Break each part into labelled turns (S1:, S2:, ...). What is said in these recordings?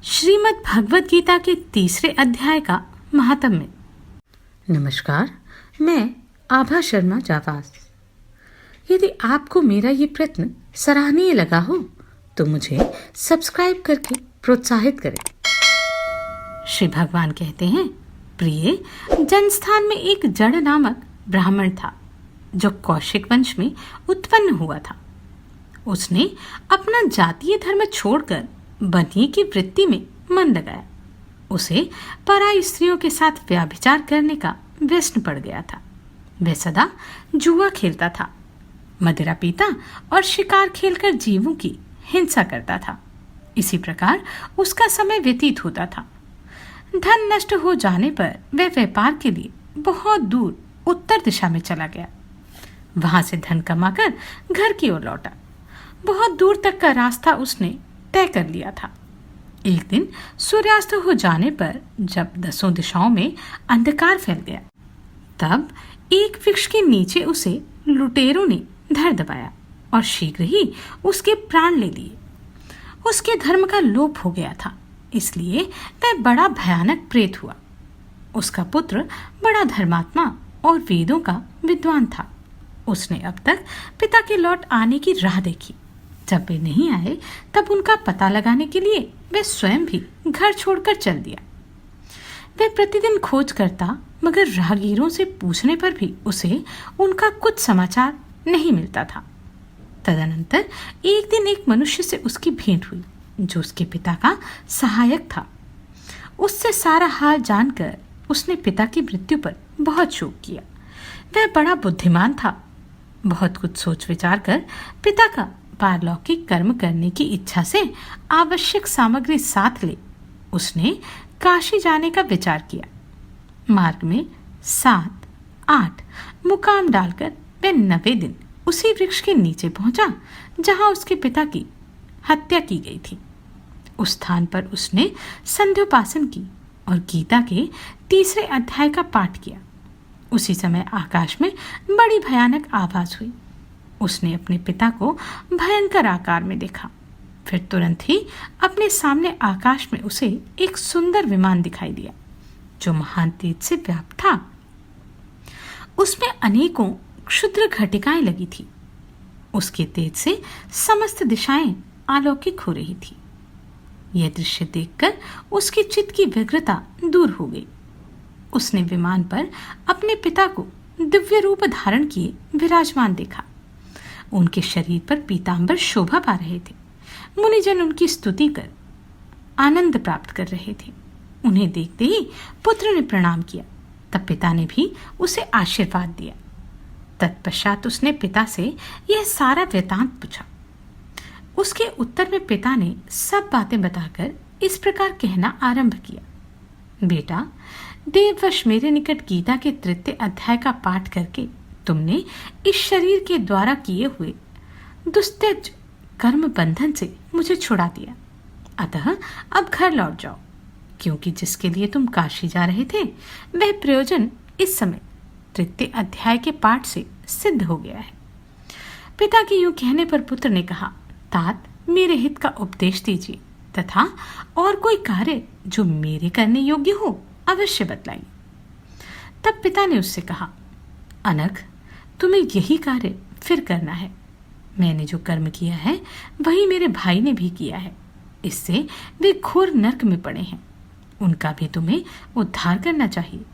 S1: श्रीमद् भगवद गीता के तीसरे अध्याय का महात्म्य। नमस्कार, मैं आभा शर्मा जावास। यदि आपको मेरा ये प्रयत्न सराहनीय लगा हो तो मुझे सब्सक्राइब करके प्रोत्साहित करें। श्री भगवान कहते हैं, प्रिय, जनस्थान में एक जड़ नामक ब्राह्मण था जो कौशिक वंश में उत्पन्न हुआ था। उसने अपना जातीय धर्म छोड़कर बनिए की वृत्ति में मन लगाया। उसे पराई स्त्रियों के साथ व्याभिचार करने का व्यसन पड़ गया था। वह सदा जुआ खेलता था, मदिरा पीता और शिकार खेलकर जीवों की हिंसा करता था। इसी प्रकार उसका समय व्यतीत होता था। धन नष्ट हो जाने पर वह व्यापार के लिए बहुत दूर उत्तर दिशा में चला गया। वहां से धन कमाकर घर की ओर लौटा। बहुत दूर तक का रास्ता उसने तय कर लिया था। एक दिन सूर्यास्त हो जाने पर जब दसों दिशाओं में अंधकार फैल गया, तब एक वृक्ष के नीचे उसे लुटेरों ने धर दबाया और शीघ्र ही उसके प्राण ले लिए। उसके धर्म का लोप हो गया था, इसलिए वह बड़ा भयानक प्रेत हुआ। उसका पुत्र बड़ा धर्मात्मा और वेदों का विद्वान था। उसने अब तक पिता के लौट आने की राह देखी। जब वे नहीं आए तब उनका पता लगाने के लिए वह स्वयं भी घर छोड़कर चल दिया। वह प्रतिदिन खोज करता, मगर राहगीरों से पूछने पर भी उसे उनका कुछ समाचार नहीं मिलता था। तदनंतर एक दिन एक मनुष्य से उसकी भेंट हुई जो उसके पिता का सहायक था। उससे सारा हाल जानकर उसने पिता की मृत्यु पर बहुत शोक किया। वह बड़ा बुद्धिमान था। बहुत कुछ सोच विचार कर पिता का पारलौकिक कर्म करने की इच्छा से आवश्यक सामग्री साथ ले उसने काशी जाने का विचार किया। मार्ग में 7-8 मुकाम डालकर वह 9वें दिन उसी वृक्ष के नीचे पहुंचा जहां उसके पिता की हत्या की गई थी। उस स्थान पर उसने संध्योपासन की और गीता के तीसरे अध्याय का पाठ किया। उसी समय आकाश में बड़ी भयानक आवाज हुई। उसने अपने पिता को भयंकर आकार में देखा। फिर तुरंत ही अपने सामने आकाश में उसे एक सुंदर विमान दिखाई दिया जो महान तेज से व्याप्त था। उसमें अनेकों क्षुद्र घटिकाएं लगी थी। उसके तेज से समस्त दिशाएं अलौकिक हो रही थी। यह दृश्य देखकर उसके चित्त की व्यग्रता दूर हो गई। उसने विमान पर अपने पिता को दिव्य रूप धारण किए विराजमान देखा। उनके शरीर पर पीतांबर शोभा पा रहे थे। मुनिजन उनकी स्तुति कर आनंद प्राप्त कर रहे थे। उन्हें देखते ही पुत्र ने प्रणाम किया। तब पिता ने भी उसे आशीर्वाद दिया। तत्पश्चात उसने पिता से यह सारा वृतांत पूछा। उसके उत्तर में पिता ने सब बातें बताकर इस प्रकार कहना आरंभ किया, बेटा, देववश मेरे निकट गीता के तृतीय अध्याय का पाठ करके तुमने इस शरीर के द्वारा किए हुए दुस्तेज कर्म बंधन से मुझे छुड़ा दिया। अतः अब घर लौट जाओ, क्योंकि जिसके लिए तुम काशी जा रहे थे वह प्रयोजन इस समय तृतीय अध्याय के पाठ से सिद्ध हो गया है। पिता के यूं कहने पर पुत्र ने कहा, तात, मेरे हित का उपदेश दीजिए तथा और कोई कार्य जो मेरे करने योग्य हो अवश्य बतलाइए। तब पिता ने उससे कहा, अनघ, तुम्हें यही कार्य फिर करना है। मैंने जो कर्म किया है वही मेरे भाई ने भी किया है। इससे वे घोर नरक में पड़े हैं। उनका भी तुम्हें उद्धार करना चाहिए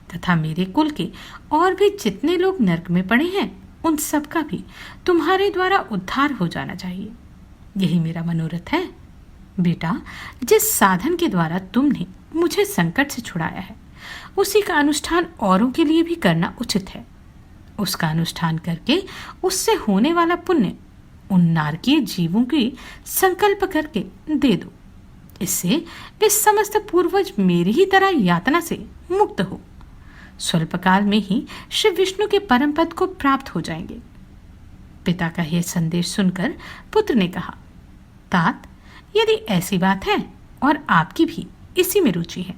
S1: तथा मेरे कुल के और भी जितने लोग नरक में पड़े हैं उन सब का भी तुम्हारे द्वारा उद्धार हो जाना चाहिए। यही मेरा मनोरथ है। बेटा, जिस साधन के द्वारा तुमने मुझे संकट से छुड़ाया है उसी का अनुष्ठान औरों के लिए भी करना उचित है। उसका अनुष्ठान करके उससे होने वाला पुण्य उन नारकीय जीवों की संकल्प करके दे दो। इससे वे समस्त पूर्वज मेरी ही तरह यातना से मुक्त हो स्वल्पकाल में ही श्री विष्णु के परम पद को प्राप्त हो जाएंगे। पिता का यह संदेश सुनकर पुत्र ने कहा, तात, यदि ऐसी बात है और आपकी भी इसी में रुचि है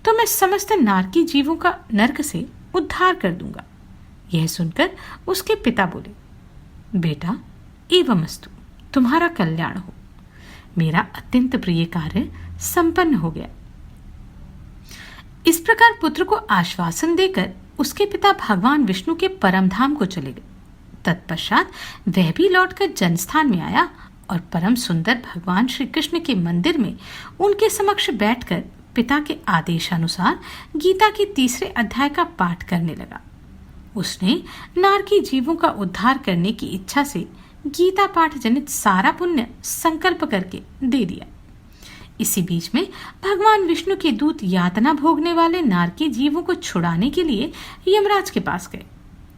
S1: तो मैं समस्त नारकी जीवों का नरक से उद्धार कर दूंगा। यह सुनकर उसके पिता बोले, बेटा, एवमस्तु, तुम्हारा कल्याण हो। मेरा अत्यंत प्रिय कार्य संपन्न हो गया। इस प्रकार पुत्र को आश्वासन देकर उसके पिता भगवान विष्णु के परम धाम को चले गए। तत्पश्चात वह भी लौटकर जनस्थान में आया और परम सुंदर भगवान श्री कृष्ण के मंदिर में उनके समक्ष बैठकर पिता के आदेशानुसार गीता के तीसरे अध्याय का पाठ करने लगा। उसने नारकी जीवों का उद्धार करने की इच्छा से गीता पाठ जनित सारा पुण्य संकल्प करके दे दिया। इसी बीच में भगवान विष्णु के दूत यातना भोगने वाले नारकी जीवों को छुड़ाने के लिए यमराज के पास गए।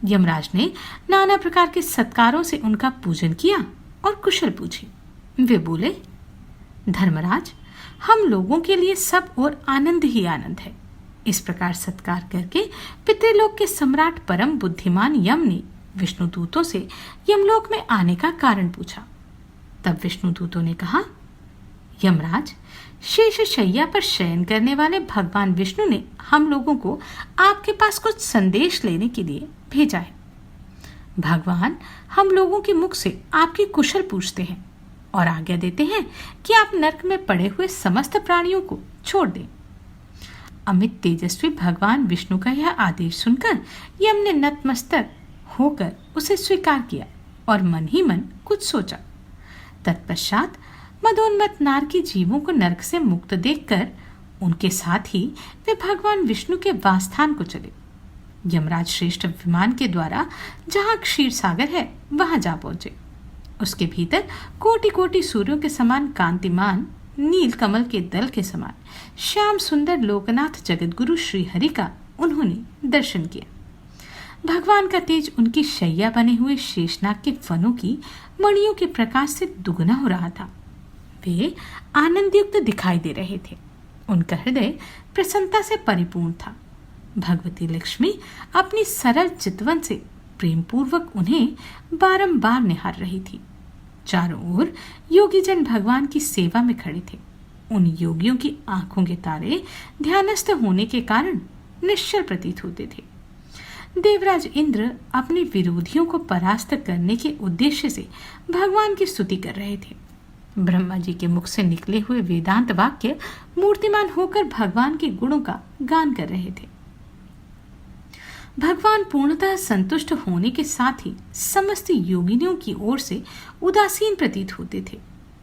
S1: यमराज ने नाना प्रकार के सत्कारों से उनका पूजन किया और कुशल पूछी। वे बोले, धर्मराज, हम लोगों के लिए सब और आनंद ही आनंद है। इस प्रकार सत्कार करके पितृलोक के सम्राट परम बुद्धिमान यम ने विष्णु दूतों से यमलोक में आने का कारण पूछा। तब विष्णु दूतों ने कहा, यमराज, शेष शैया पर शयन करने वाले भगवान विष्णु ने हम लोगों को आपके पास कुछ संदेश लेने के लिए भेजा है। भगवान हम लोगों के मुख से आपकी कुशल पूछते हैं और आज्ञा देते हैं कि आप नरक में पड़े हुए समस्त प्राणियों को छोड़ दें। अमित तेजस्वी भगवान विष्णु का यह आदेश सुनकर यम ने नतमस्तक होकर उसे स्वीकार किया और मन ही मन कुछ सोचा। तत्पश्चात मदोन्मत्त नारकी जीवों को नरक से मुक्त देखकर उनके साथ ही वे भगवान विष्णु के वासस्थान को चले। यमराज श्रेष्ठ विमान के द्वारा जहां क्षीर सागर है वहां जा पहुंचे। उसके भीतर कोटि कोटि सूर्यों के समान कांतिमान नील कमल के दल के समान श्याम सुंदर लोकनाथ जगतगुरु श्री हरि का उन्होंने दर्शन किया। भगवान का तेज उनकी शैया बने हुए शेषनाग के फनों की मणियों के प्रकाश से दुगना हो रहा था। वे आनंदयुक्त दिखाई दे रहे थे। उनका हृदय प्रसन्नता से परिपूर्ण था। भगवती लक्ष्मी अपनी सरल चितवन से प्रेम पूर्वक उन्हें बारंबार निहार रही थी। चारों ओर योगी जन भगवान की सेवा में खड़े थे। उन योगियों की आंखों के तारे ध्यानस्थ होने के कारण निश्चल प्रतीत होते थे। देवराज इंद्र अपने विरोधियों को परास्त करने के उद्देश्य से भगवान की स्तुति कर रहे थे। ब्रह्मा जी के मुख से निकले हुए वेदांत वाक्य मूर्तिमान होकर भगवान के गुणों का गान कर रहे थे। भगवान पूर्णतः संतुष्ट होने के साथ ही समस्त योगिनियों की ओर से उदासीन प्रतीत होते थे।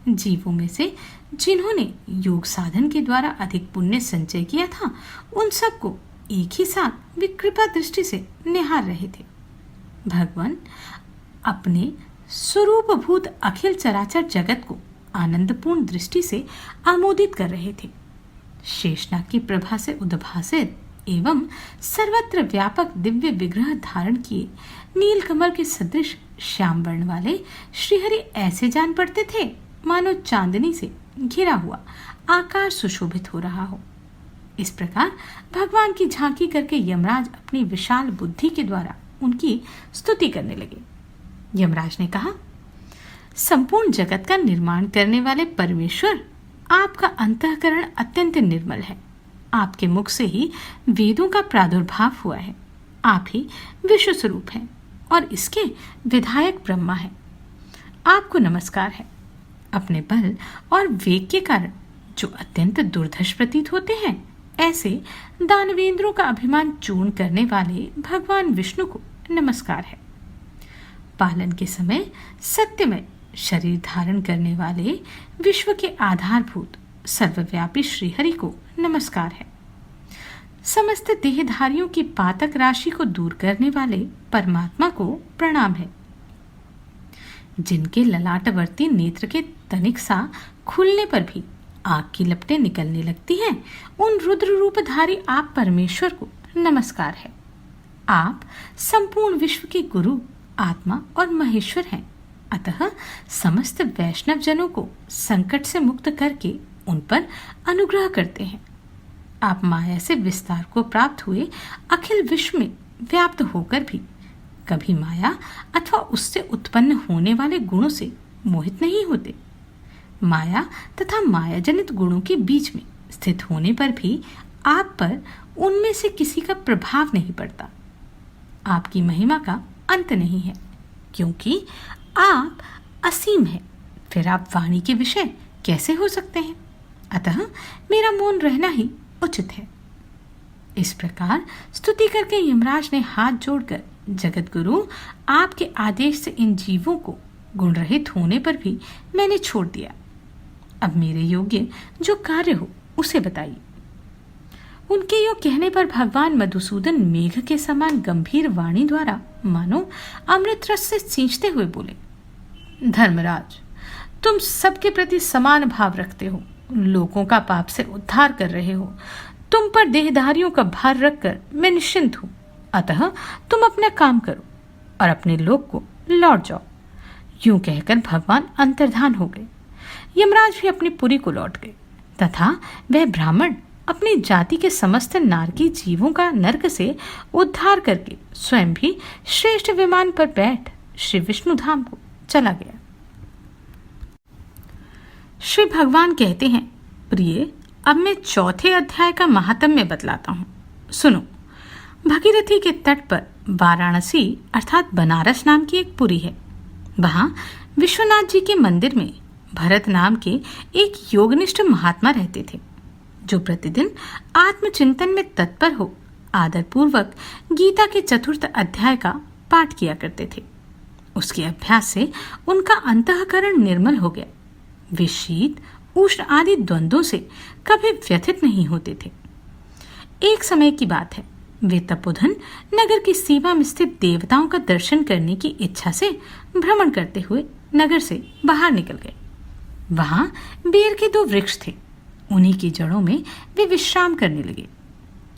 S1: जीवों में से जिन्होंने योग साधन के द्वारा अधिक पुण्य संचय किया था, उन सबको एक ही साथ वे कृपा दृष्टि से निहार रहे थे। भगवान अपने स्वरूपभूत अखिल चराचर जगत को आनंदपूर्ण दृष्टि से आमोदित कर रहे थे। शेषनाग की प्रभा से उद्भासित एवं सर्वत्र व्यापक दिव्य विग्रह धारण किए नील कमल के सदृश श्याम वर्ण वाले श्रीहरि ऐसे जान पड़ते थे मानो चांदनी से घिरा हुआ आकाश सुशोभित हो रहा हो। इस प्रकार भगवान की झांकी करके यमराज अपनी विशाल बुद्धि के द्वारा उनकी स्तुति करने लगे। यमराज ने कहा, संपूर्ण जगत का निर्माण करने वाले परमेश्वर, आपका अंतःकरण अत्यंत निर्मल है। आपके मुख से ही वेदों का प्रादुर्भाव हुआ है। आप ही विश्व स्वरूप हैं और इसके विधायक ब्रह्मा है। आपको नमस्कार है। अपने बल और वेग के कारण जो अत्यंत दुर्धर्ष प्रतीत होते हैं, ऐसे दानवेंद्रों का अभिमान चूर्ण करने वाले भगवान विष्णु को नमस्कार है। पालन के समय सत्यमय शरीर धारण करने वाले विश्व के आधारभूत सर्वव्यापी श्रीहरि को नमस्कार है। समस्त देहधारियों की पातक राशि को दूर करने वाले परमात्मा को प्रणाम है। जिनके ललाटवर्ती नेत्र के तनिक सा खुलने पर भी आग की लपटें निकलने लगती हैं, उन रुद्र रूपधारी आप परमेश्वर को नमस्कार है। आप संपूर्ण विश्व के गुरु, आत्मा और महेश्वर हैं। अतः समस्त वैष्णव जनों को संकट से मुक्त करके उन पर अनुग्रह करते हैं। आप माया से विस्तार को प्राप्त हुए अखिल विश्व में व्याप्त होकर भी कभी माया अथवा उससे उत्पन्न होने वाले गुणों से मोहित नहीं होते। माया तथा माया जनित गुणों के बीच में स्थित होने पर भी आप पर उनमें से किसी का प्रभाव नहीं पड़ता। आपकी महिमा का अंत नहीं है, क्योंकि आप असीम हैं। फिर आप वाणी के विषय कैसे हो सकते हैं, अतः मेरा मौन रहना ही उचित है। इस प्रकार स्तुति करके यमराज ने हाथ जोड़कर, जगत गुरु, आपके आदेश से इन जीवों को गुण रहित होने पर भी मैंने छोड़ दिया। अब मेरे योग्य जो कार्य हो उसे बताइए। उनके यो कहने पर भगवान मधुसूदन मेघ के समान गंभीर वाणी द्वारा मानो अमृत रस से सींचते हुए बोले, धर्मराज, तुम सबके प्रति समान भाव रखते हो, लोगों का पाप से उद्धार कर रहे हो। तुम पर देहधारियों का भार रखकर मैं निश्चिंत हूं, अतः तुम अपना काम करो और अपने लोक को लौट जाओ। यूं कहकर भगवान अंतर्धान हो गए। यमराज भी अपनी पुरी को लौट गए तथा वह ब्राह्मण अपनी जाति के समस्त नारकी जीवों का नरक से उद्धार करके स्वयं भी श्रेष्ठ विमान पर बैठ श्री विष्णु धाम को चला गया। श्री भगवान कहते हैं, प्रिय, अब मैं चौथे अध्याय का महात्म्य बतलाता हूँ। सुनो। भगीरथी के तट पर वाराणसी अर्थात बनारस नाम की एक पुरी है। वहां विश्वनाथ जी के मंदिर में भरत नाम के एक योगनिष्ठ महात्मा रहते थे, जो प्रतिदिन आत्मचिंतन में तत्पर हो आदरपूर्वक गीता के चतुर्थ अध्याय का पाठ किया करते थे। उसके अभ्यास से उनका अंतःकरण निर्मल हो गया। वे शीत उष्ण आदि द्वंद्वों से कभी व्यथित नहीं होते थे। एक समय की बात है, वे तपोधन नगर की सीमा में स्थित देवताओं का दर्शन करने की इच्छा से भ्रमण करते हुए नगर से बाहर निकल गए। वहां बेर के 2 वृक्ष थे। उन्हीं की जड़ों में वे विश्राम करने लगे।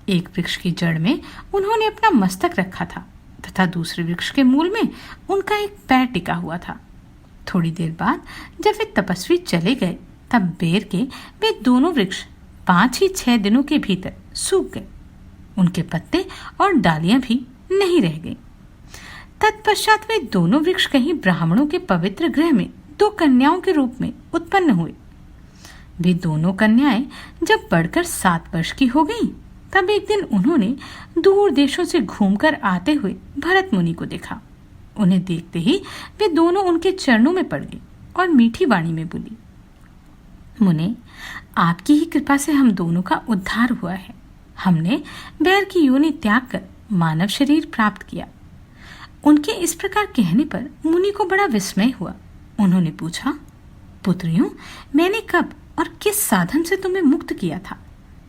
S1: एक वृक्ष की जड़ में उन्होंने अपना मस्तक रखा था तथा दूसरे वृक्ष के मूल में उनका एक पैर टिका हुआ था। थोड़ी देर बाद जब वे तपस्वी चले गए, तब बेर के वे दोनों वृक्ष 5 ही 6 दिनों के भीतर सूख गए। उनके पत्ते और डालियां भी नहीं रह गई। तत्पश्चात वे दोनों वृक्ष कहीं ब्राह्मणों के पवित्र गृह में 2 कन्याओं के रूप में उत्पन्न हुए। वे दोनों कन्याएं जब बढ़कर 7 वर्ष की हो गईं, तब एक दिन उन्होंने दूर देशों से घूमकर आते हुए भरत मुनि को देखा। उन्हें देखते ही वे दोनों उनके चरणों में पड़ गई और मीठी वाणी में बोली, मुने, आपकी ही कृपा से हम दोनों का उद्धार हुआ है। हमने बैर की योनि त्याग कर मानव शरीर प्राप्त किया। उनके इस प्रकार कहने पर मुनि को बड़ा विस्मय हुआ। उन्होंने पूछा, पुत्रियों, मैंने कब और किस साधन से तुम्हें मुक्त किया था?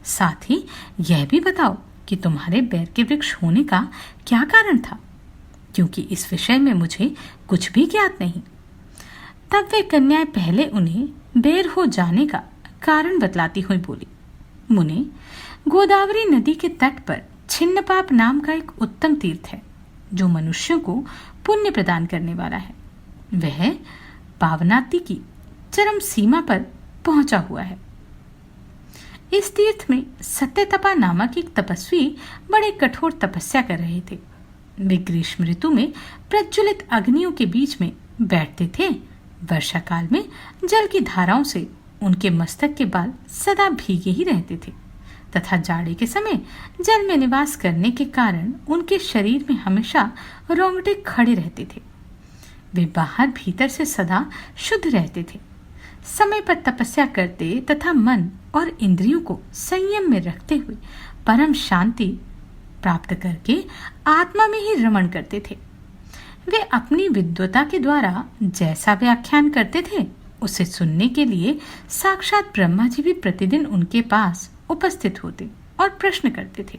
S1: साथ ही यह भी बताओ कि तुम्हारे बैर के वृक्ष होने का क्या कारण था, क्योंकि इस विषय में मुझे कुछ भी ज्ञात नहीं। तब वे कन्याएं पहले उन्हें बैर हो जाने का कारण बतलाती हुई बोली, मुने, गोदावरी नदी के तट पर छिन्नपाप नाम का एक उत्तम तीर्थ है, जो मनुष्यों को पुण्य प्रदान करने वाला है। वह पावनाति की चरम सीमा पर पहुंचा हुआ है। इस तीर्थ में सत्यतपा नामक एक तपस्वी बड़े कठोर तपस्या कर रहे थे। वे ग्रीष्म ऋतु में प्रज्वलित अग्नियों के बीच में बैठते थे। वर्षा काल में जल की धाराओं से उनके मस्तक के बाल सदा भीगे ही रहते थे तथा जाड़े के समय जल में निवास करने के कारण उनके शरीर में हमेशा रोंगटे खड़े रहते थे। वे बाहर भीतर से सदा शुद्ध रहते थे। समय पर तपस्या करते तथा मन और इंद्रियों को संयम में रखते हुए परम शांति प्राप्त करके आत्मा में ही रमण करते थे। वे अपनी विद्वता के द्वारा जैसा व्याख्यान करते थे, उसे सुनने के लिए साक्षात ब्रह्मा जी भी प्रतिदिन उनके पास उपस्थित होते और प्रश्न करते थे।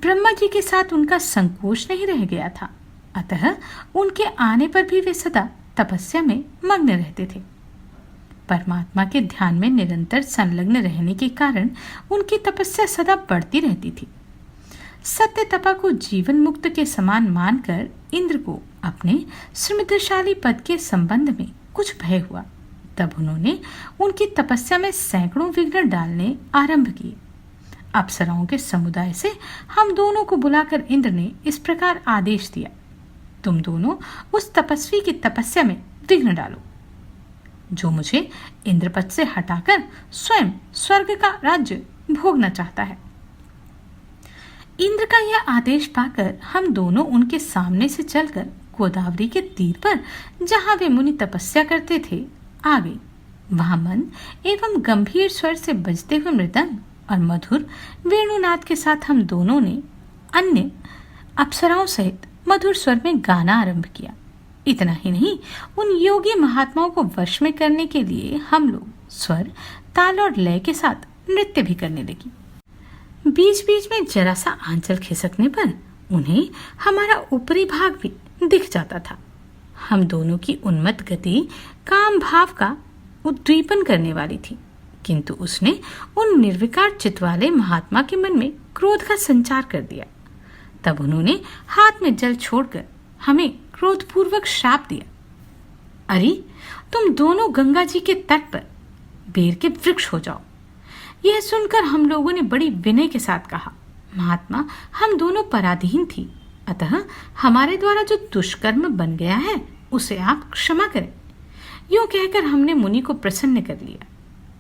S1: ब्रह्मा जी के साथ उनका संकोच नहीं रह गया था, अतः उनके आने पर भी वे सदा तपस्या में मग्न रहते थे। परमात्मा के ध्यान में निरंतर संलग्न रहने के कारण उनकी तपस्या सदा बढ़ती रहती थी। सत्य तपा को जीवन मुक्त के समान मानकर इंद्र को अपने समृद्धशाली पद के संबंध में कुछ भय हुआ। तब उन्होंने उनकी तपस्या में सैकड़ों विघ्न डालने आरंभ किए। अप्सराओं के समुदाय से हम दोनों को बुलाकर इंद्र ने इस प्रकार आदेश दिया, तुम दोनों उस तपस्वी की तपस्या में विघ्न डालो, जो मुझे इंद्रपद से हटाकर स्वयं स्वर्ग का राज्य भोगना चाहता है। इंद्र का यह आदेश पाकर हम दोनों उनके सामने से चलकर गोदावरी के तीर पर, जहां वे मुनि तपस्या करते थे, आ गए। वहां मन एवं गंभीर स्वर से बजते हुए मृदंग और मधुर वेणुनाद के साथ हम दोनों ने अन्य अप्सराओं सहित मधुर स्वर में गाना आरंभ किया। इतना ही नहीं, उन योगी महात्माओं को वश में करने के लिए हम लोग स्वर, ताल और लय के साथ नृत्य भी करने लगी। बीच बीच में जरा सा आंचल खिसकने पर उन्हें हमारा ऊपरी भाग भी दिख जाता था। हम दोनों की उन्मत्त गति काम भाव का उद्दीपन करने वाली थी, किंतु उसने उन निर्विकार चित्त वाले महात्मा के मन में क्रोध का संचार कर दिया। तब उन्होंने हाथ में जल छोड़कर हमें क्रोधपूर्वक श्राप दिया। अरे, तुम दोनों गंगा जी के तट पर बेर के वृक्ष हो जाओ। यह सुनकर हम लोगों ने बड़ी विनय के साथ कहा, महात्मा, हम दोनों पराधीन थी, अतः हमारे द्वारा जो दुष्कर्म बन गया है उसे आप क्षमा करें। यूं कहकर हमने मुनि को प्रसन्न कर लिया।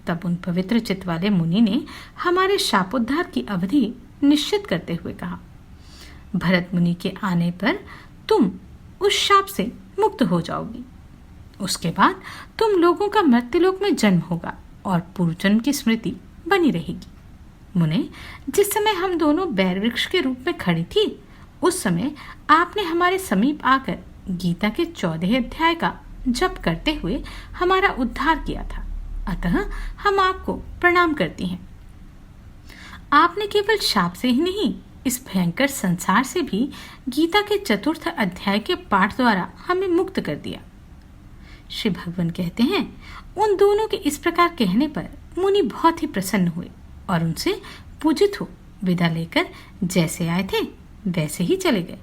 S1: तब उन पवित्र चित्त वाले मुनि ने हमारे शापोद्धार की अवधि निश्चित करते हुए कहा, भरत मुनि के आने पर तुम उस शाप से मुक्त हो जाओगी। उसके बाद तुम लोगों का मृत्युलोक में जन्म होगा और पूर्वजन्म की स्मृति बनी रहेगी। मुने, जिस समय हम दोनों बैर वृक्ष के रूप में खड़ी थी, उस समय आपने हमारे समीप आकर गीता के 14 अध्याय का जप करते हुए हमारा उद्धार किया था, अतः हम आपको प्रणाम करती हैं। आपने केवल शाप से ही नहीं, इस भयंकर संसार से भी गीता के 4 अध्याय के पाठ द्वारा हमें मुक्त कर दिया। श्री भगवान कहते हैं, उन दोनों के इस प्रकार कहने पर मुनि बहुत ही प्रसन्न हुए और उनसे पूजित हो विदा लेकर जैसे आए थे वैसे ही चले गए,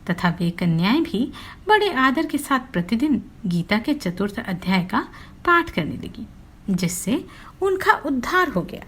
S1: तथा वे कन्याएं भी बड़े आदर के साथ प्रतिदिन गीता के 4 अध्याय का पाठ करने लगी, जिससे उनका उद्धार हो गया।